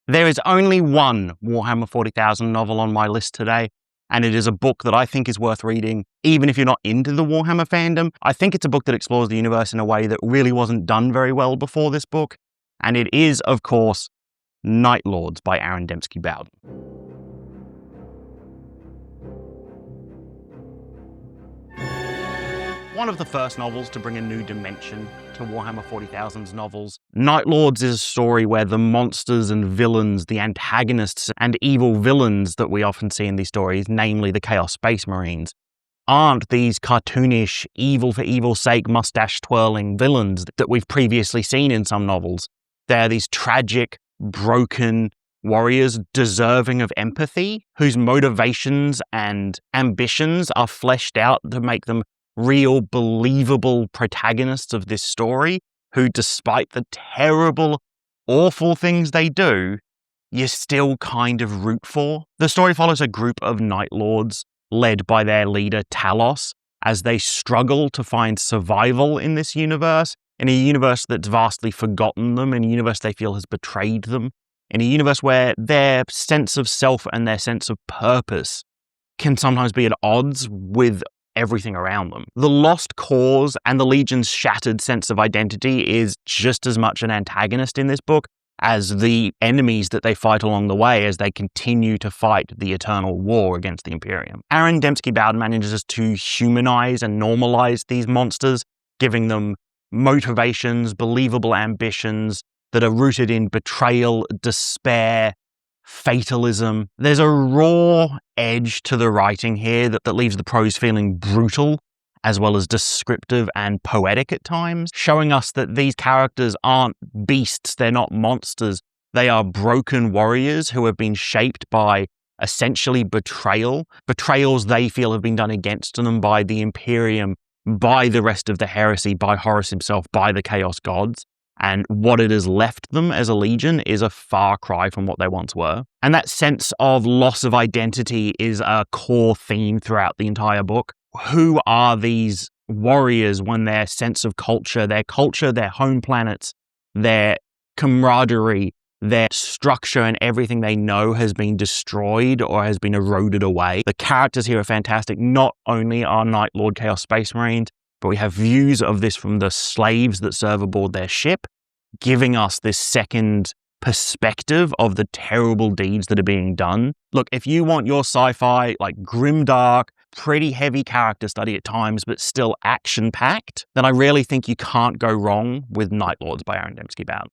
There is only one Warhammer 40,000 novel on my list today, and it is a book that I think is worth reading, even if you're not into the Warhammer fandom. I think it's a book that explores the universe in a way that really wasn't done very well before this book, and it is, of course, Night Lords by Aaron Dembski-Bowden. One of the first novels to bring a new dimension to Warhammer 40,000's novels, Night Lords is a story where the monsters and villains, the antagonists and evil villains that we often see in these stories, namely the Chaos Space Marines, aren't these cartoonish, evil for evil's sake, mustache-twirling villains that we've previously seen in some novels. They're these tragic, broken warriors deserving of empathy, whose motivations and ambitions are fleshed out to make them real, believable protagonists of this story, who, despite the terrible, awful things they do, you still kind of root for. The story follows a group of Night Lords, led by their leader Talos, as they struggle to find survival in this universe, in a universe that's vastly forgotten them, in a universe they feel has betrayed them, in a universe where their sense of self and their sense of purpose can sometimes be at odds with everything around them. The lost cause and the Legion's shattered sense of identity is just as much an antagonist in this book as the enemies that they fight along the way as they continue to fight the eternal war against the Imperium. Aaron Dembski-Bowden manages to humanize and normalize these monsters, giving them motivations, believable ambitions that are rooted in betrayal, despair, fatalism. There's a raw edge to the writing here that leaves the prose feeling brutal as well as descriptive and poetic at times, showing us that these characters aren't beasts, they're not monsters. They are broken warriors who have been shaped by essentially betrayals they feel have been done against them by the Imperium, by the rest of the heresy, by Horus himself, by the Chaos Gods. And what it has left them as a legion is a far cry from what they once were. And that sense of loss of identity is a core theme throughout the entire book. Who are these warriors when their sense of culture, their home planets, their camaraderie, their structure and everything they know has been destroyed or has been eroded away? The characters here are fantastic. Not only are Night Lord Chaos Space Marines, but we have views of this from the slaves that serve aboard their ship, giving us this second perspective of the terrible deeds that are being done. Look, if you want your sci-fi, like grimdark, pretty heavy character study at times, but still action-packed, then I really think you can't go wrong with Night Lords by Aaron Dembski-Bowden.